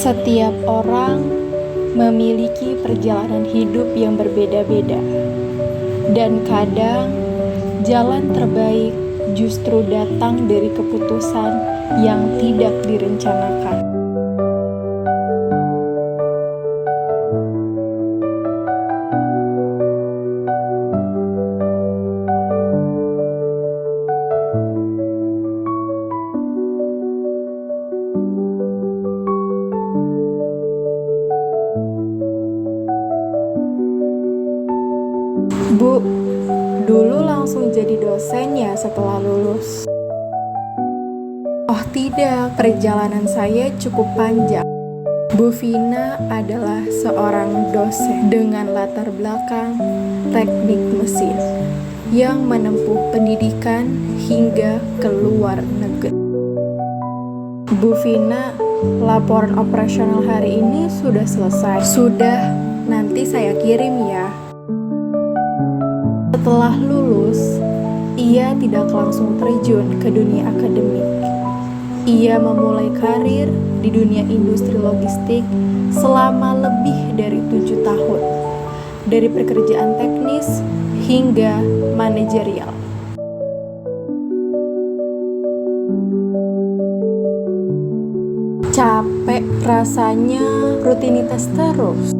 Setiap orang memiliki perjalanan hidup yang berbeda-beda, dan kadang jalan terbaik justru datang dari keputusan yang tidak direncanakan. Bu, dulu langsung jadi dosen ya setelah lulus? Oh tidak, perjalanan saya cukup panjang. Bu Vina adalah seorang dosen dengan latar belakang teknik mesin yang menempuh pendidikan hingga ke luar negeri. Bu Vina, laporan operasional hari ini sudah selesai. Sudah, nanti saya kirim ya. Setelah lulus, ia tidak langsung terjun ke dunia akademik. Ia memulai karir di dunia industri logistik selama lebih dari 7 tahun, dari pekerjaan teknis hingga manajerial. Capek rasanya rutinitas terus.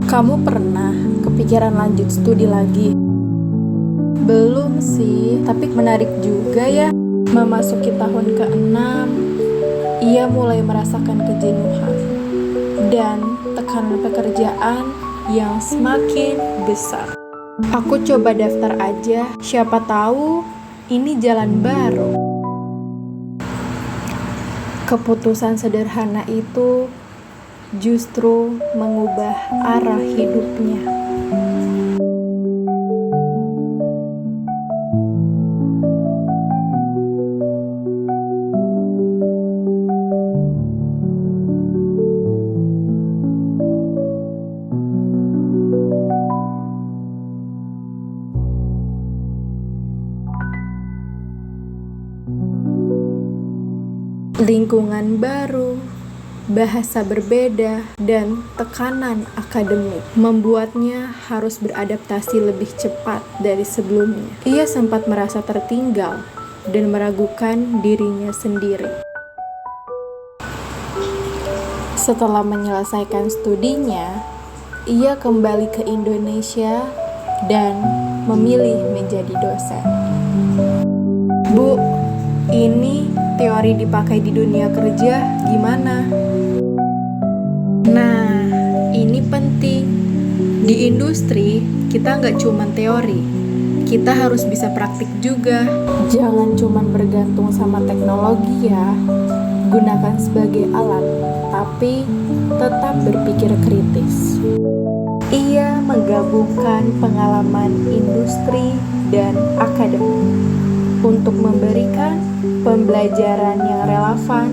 Kamu pernah kepikiran lanjut studi lagi? Belum sih, tapi menarik juga ya. Memasuki tahun ke-6, ia mulai merasakan kejenuhan dan tekanan pekerjaan yang semakin besar. Aku coba daftar aja, siapa tahu ini jalan baru. Keputusan sederhana itu justru mengubah arah hidupnya. Lingkungan baru, bahasa berbeda, dan tekanan akademik membuatnya harus beradaptasi lebih cepat dari sebelumnya. Ia sempat merasa tertinggal dan meragukan dirinya sendiri. Setelah menyelesaikan studinya, ia kembali ke Indonesia dan memilih menjadi dosen. Bu, ini teori dipakai di dunia kerja gimana? Nah, ini penting. Di industri, kita nggak cuma teori. Kita harus bisa praktik juga. Jangan cuma bergantung sama teknologi ya. Gunakan sebagai alat, tapi tetap berpikir kritis. Ia menggabungkan pengalaman industri dan akademik untuk memberikan pembelajaran yang relevan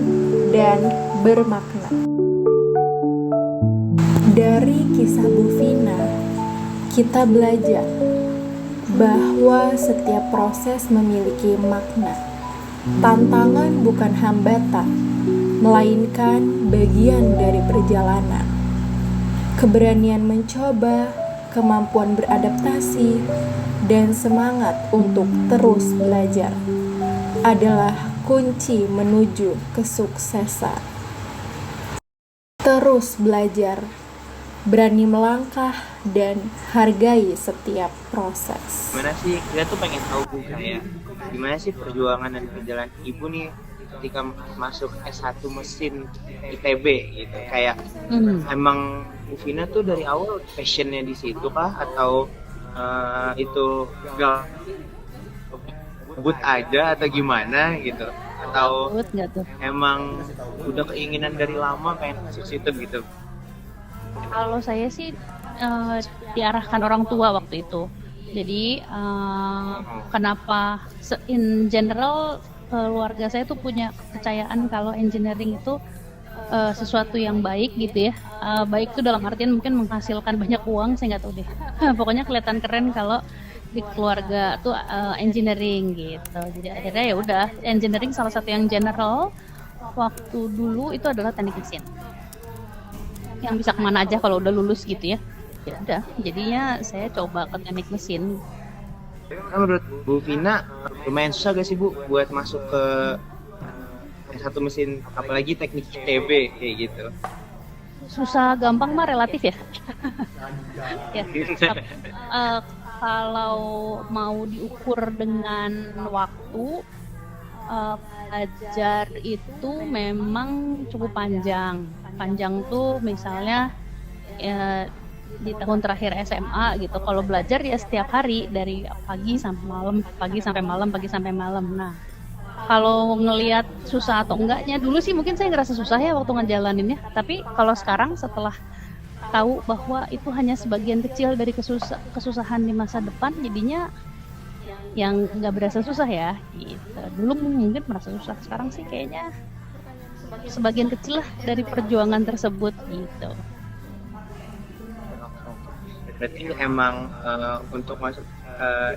dan bermakna. Dari kisah Bu Vina, kita belajar bahwa setiap proses memiliki makna. Tantangan bukan hambatan, melainkan bagian dari perjalanan. Keberanian mencoba, kemampuan beradaptasi, dan semangat untuk terus belajar adalah kunci menuju kesuksesan. Terus belajar, berani melangkah, dan hargai setiap proses. Gimana sih, kita tuh pengen tahu kayak gimana sih perjuangan dan perjalanan ibu nih ketika masuk S1 mesin ITB gitu. Kayak emang Bu Vina tuh dari awal passionnya di situ kah, atau itu gak but aja atau gimana gitu, atau emang udah keinginan dari lama pengen masuk situ gitu? Kalau saya sih diarahkan orang tua waktu itu. Jadi kenapa in general keluarga saya tuh punya kepercayaan kalau engineering itu sesuatu yang baik gitu ya. Baik itu dalam artian mungkin menghasilkan banyak uang, saya nggak tahu deh. Pokoknya kelihatan keren kalau di keluarga tuh engineering gitu. Jadi akhirnya ya udah engineering salah satu yang general waktu dulu itu adalah teknik mesin. Yang bisa kemana aja kalau udah lulus gitu ya. Ya udah, jadinya saya coba ke teknik mesin. Nah, menurut Bu Vina lumayan susah gak sih Bu buat masuk ke S1 mesin, apalagi teknik ITB kayak gitu? Susah gampang mah relatif ya. Ya, kalau mau diukur dengan waktu, belajar itu memang cukup panjang. Panjang tuh misalnya di tahun terakhir SMA gitu. Kalau belajar ya setiap hari dari pagi sampai malam, pagi sampai malam, pagi sampai malam. Nah, kalau ngelihat susah atau enggaknya, dulu sih mungkin saya ngerasa susah ya waktu ngejalaninnya. Tapi kalau sekarang setelah tahu bahwa itu hanya sebagian kecil dari kesusahan di masa depan, jadinya yang nggak berasa susah ya gitu. Dulu mungkin merasa susah, sekarang sih kayaknya sebagian kecil lah dari perjuangan tersebut gitu. Berarti emang untuk masuk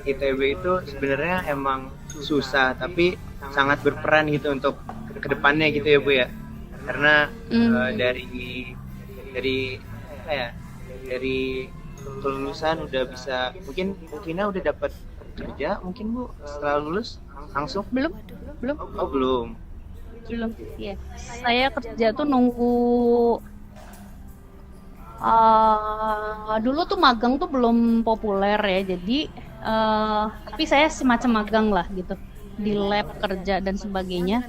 ITB itu sebenarnya emang susah, tapi sangat berperan gitu untuk kedepannya gitu ya Bu ya. Karena dari apa ya, dari kelulusan udah bisa, mungkin Bu Vina udah dapat kerja mungkin Bu setelah lulus langsung? Belum. Oh belum. Ya, saya kerja tuh nunggu. Dulu tuh magang tuh belum populer ya, jadi tapi saya semacam magang lah gitu di lab kerja dan sebagainya.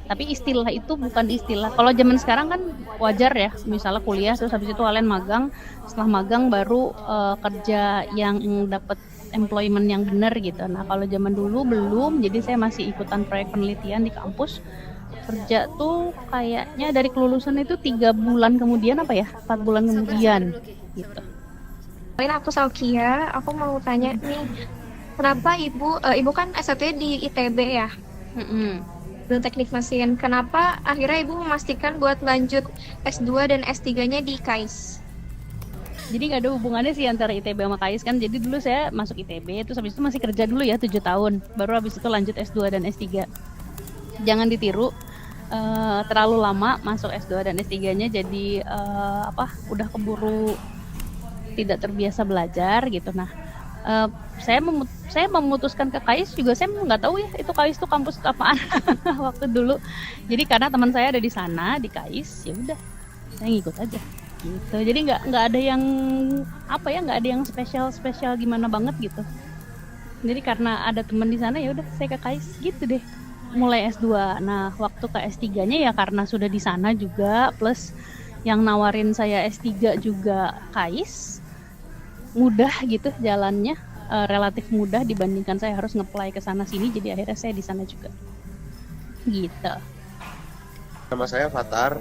Tapi istilah itu bukan istilah. Kalau zaman sekarang kan wajar ya, misalnya kuliah terus habis itu kalian magang, setelah magang baru kerja yang dapat employment yang benar gitu. Nah kalau zaman dulu belum, jadi saya masih ikutan proyek penelitian di kampus. Kerja tuh kayaknya dari kelulusan itu 3 bulan kemudian 4 bulan kemudian gitu. Aku Saukia, aku mau tanya nih, kenapa ibu kan S1 di ITB ya? Dengan teknik mesin, kenapa akhirnya ibu memastikan buat lanjut S2 dan S3-nya di KAIS? Jadi nggak ada hubungannya sih antara ITB sama KAIS kan. Jadi dulu saya masuk ITB, terus habis itu masih kerja dulu ya 7 tahun, baru habis itu lanjut S2 dan S3. Jangan ditiru, terlalu lama masuk S2 dan S3-nya, jadi udah keburu tidak terbiasa belajar gitu. Nah, saya memutuskan ke KAIS juga, saya nggak tahu ya itu KAIS itu kampus apaan waktu dulu. Jadi karena teman saya ada di sana di KAIS, ya udah saya ngikut aja gitu. Jadi nggak ada yang nggak ada yang spesial gimana banget gitu. Jadi karena ada teman di sana, ya udah saya ke KAIS gitu deh. Mulai S2. Nah, waktu ke S3-nya ya karena sudah di sana juga, plus yang nawarin saya S3 juga KAIS, mudah gitu jalannya, relatif mudah dibandingkan saya harus nge-apply ke sana sini, jadi akhirnya saya di sana juga. Gitu. Nama saya Fatar,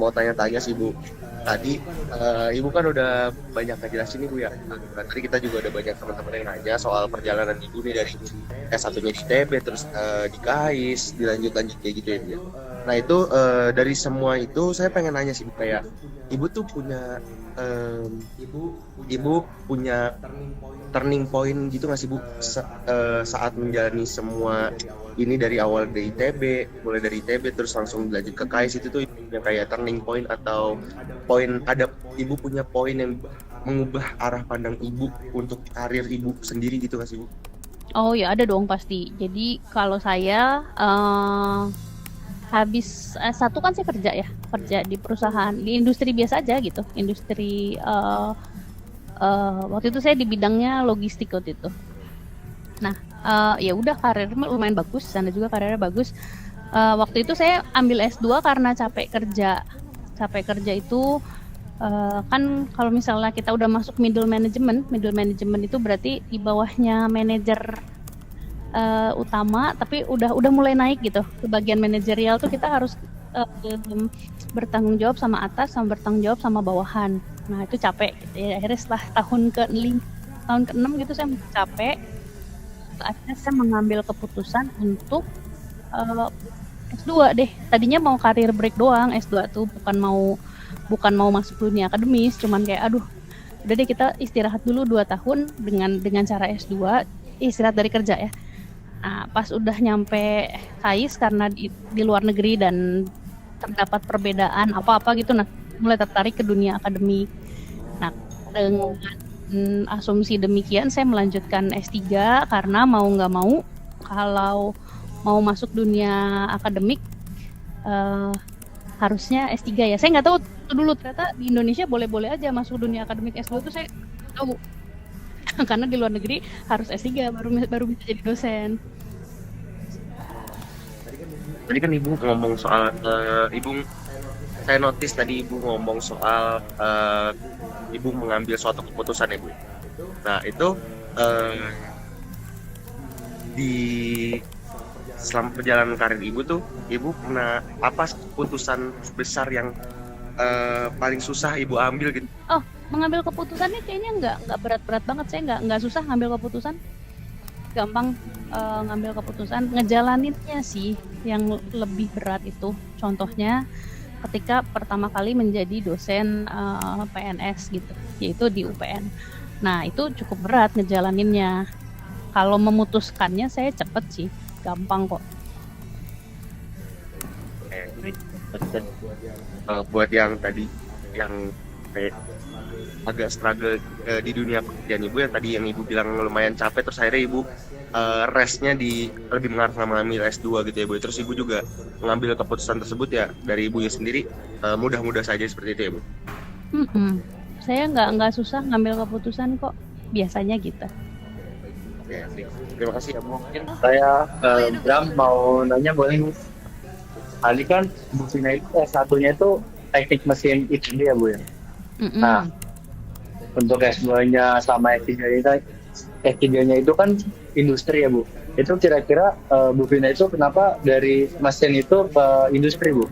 mau tanya-tanya sih Bu. Tadi Ibu kan udah banyak ngejelasin nih Bu ya. Tadi kita juga ada banyak teman-teman yang nanya soal perjalanan Ibu nih dari S1-nya di ITB, terus di KAIS, dilanjut kayak gitu ya Bu. Nah itu dari semua itu saya pengen nanya sih Bu, kayak Ibu tuh punya Ibu punya turning point gitu nggak sih Bu saat menjalani semua ini dari awal dari ITB, mulai dari ITB terus langsung lanjut ke KAIS, itu tuh yang kayak turning point atau poin, ada Ibu punya poin yang mengubah arah pandang Ibu untuk karir Ibu sendiri gitu nggak sih Bu? Oh ya ada dong pasti. Jadi kalau saya habis S1 kan saya kerja di perusahaan, di industri biasa aja gitu, industri waktu itu saya di bidangnya logistik waktu itu. Nah ya udah karirnya lumayan bagus, sana juga karirnya bagus. Waktu itu saya ambil S2 karena capek kerja itu kan kalau misalnya kita udah masuk middle management itu berarti di bawahnya manajer utama, tapi udah mulai naik gitu ke bagian manajerial tuh kita harus bertanggung jawab sama atas sama bertanggung jawab sama bawahan. Nah itu capek gitu ya. Akhirnya setelah tahun ke-6 gitu saya capek, akhirnya saya mengambil keputusan untuk S2 deh. Tadinya mau karir break doang, S2 tuh bukan mau masuk dunia akademis, cuman kayak udah deh kita istirahat dulu 2 tahun dengan cara S2, istirahat dari kerja ya. Nah, pas udah nyampe KAIS karena di luar negeri dan terdapat perbedaan apa-apa gitu, nah mulai tertarik ke dunia akademik. Nah, dengan asumsi demikian saya melanjutkan S3 karena mau nggak mau kalau mau masuk dunia akademik harusnya S3 ya. Saya nggak tahu dulu, ternyata di Indonesia boleh-boleh aja masuk dunia akademik S2 tuh saya tahu. Karena di luar negeri harus S3 baru bisa jadi dosen. Tadi kan ibu ngomong soal saya notice tadi ibu ngomong soal ibu mengambil suatu keputusan ya Bu. Nah itu di selama perjalanan karir ibu tuh, ibu pernah apa keputusan besar yang paling susah ibu ambil gitu? Oh, mengambil keputusannya kayaknya nggak berat-berat banget. Saya nggak susah ngambil keputusan, gampang ngambil keputusan. Ngejalaninnya sih yang lebih berat itu. Contohnya ketika pertama kali menjadi dosen PNS gitu, yaitu di UPN. Nah itu cukup berat ngejalaninnya. Kalau memutuskannya saya cepet sih, gampang kok. Buat yang tadi yang kayak agak struggle di dunia pekerjaan ibu, yang tadi yang ibu bilang lumayan capek, terus akhirnya ibu restnya lebih mengambil S2 gitu ya Bu. Terus ibu juga mengambil keputusan tersebut ya dari ibunya sendiri, mudah-mudah saja seperti itu ya Bu. Saya nggak susah ngambil keputusan kok, biasanya gitu. Oke, terima kasih ya Bu. Mungkin Saya Bram mau nanya boleh nih? Tadi kan Bu Vina itu S1-nya itu teknik mesin ITB ya Bu ya? Nah, untuk S2-nya sama S3-nya itu kan industri ya Bu. Itu kira-kira Bu Vina itu kenapa dari mesin itu ke industri Bu?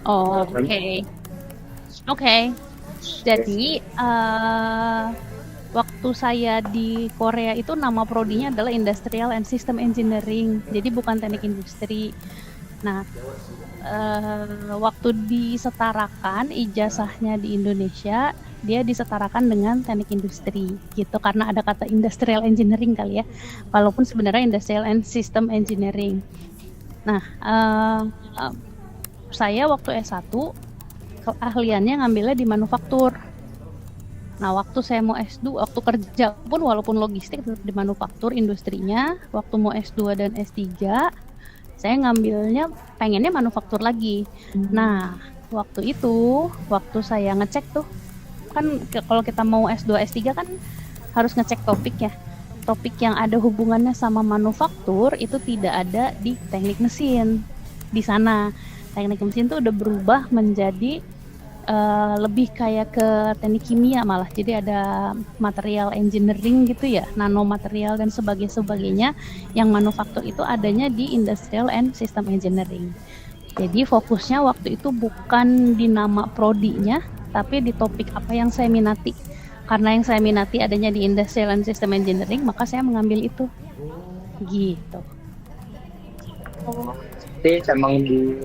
Oh, oke. Jadi waktu saya di Korea itu nama prodinya adalah Industrial and System Engineering. Jadi bukan teknik industri. Nah, waktu disetarakan ijazahnya di Indonesia, dia disetarakan dengan teknik industri gitu, karena ada kata Industrial Engineering kali ya, walaupun sebenarnya Industrial and System Engineering. Nah, saya waktu S1 keahliannya ngambilnya di manufaktur. Nah, waktu saya mau S2, waktu kerja pun walaupun logistik tetap di manufaktur industrinya. Waktu mau S2 dan S3, saya ngambilnya pengennya manufaktur lagi. Nah, waktu saya ngecek tuh, kan kalau kita mau S2, S3 kan harus ngecek topik ya. Topik yang ada hubungannya sama manufaktur itu tidak ada di teknik mesin. Di sana, teknik mesin tuh udah berubah menjadi lebih kayak ke teknik kimia malah. Jadi ada material engineering gitu ya, nanomaterial dan sebagainya, yang manufaktur itu adanya di Industrial and System Engineering. Jadi fokusnya waktu itu bukan di nama prodinya, tapi di topik apa yang saya minati. Karena yang saya minati adanya di Industrial and System Engineering, maka saya mengambil itu. Gitu. Jadi emang di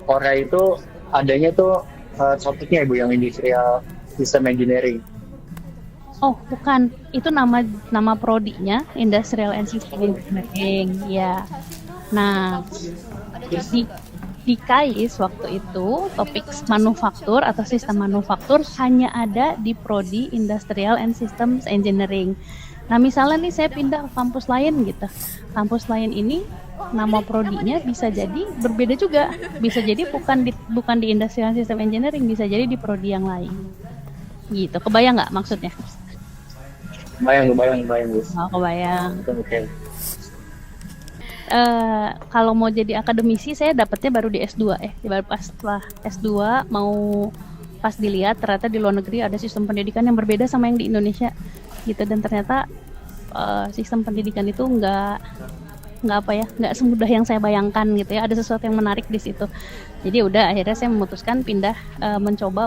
Korea itu adanya tuh topiknya Bu yang Industrial System Engineering. Oh, bukan. Itu nama prodinya Industrial and System Engineering, ya. Nah, di KAIS waktu itu topik manufaktur atau sistem manufaktur hanya ada di prodi Industrial and Systems Engineering. Nah, misalnya nih saya pindah ke kampus lain gitu. Kampus lain ini nama prodinya bisa jadi berbeda juga. Bisa jadi bukan di Industrial System Engineering, bisa jadi di prodi yang lain. Gitu. Kebayang nggak maksudnya? Kebayang Bu. Oh, kebayang. Oke. Kalau mau jadi akademisi saya dapatnya baru di S2 baru pas setelah S2 mau pas dilihat ternyata di luar negeri ada sistem pendidikan yang berbeda sama yang di Indonesia gitu, dan ternyata sistem pendidikan itu nggak semudah yang saya bayangkan gitu ya, ada sesuatu yang menarik di situ. Jadi udah akhirnya saya memutuskan pindah mencoba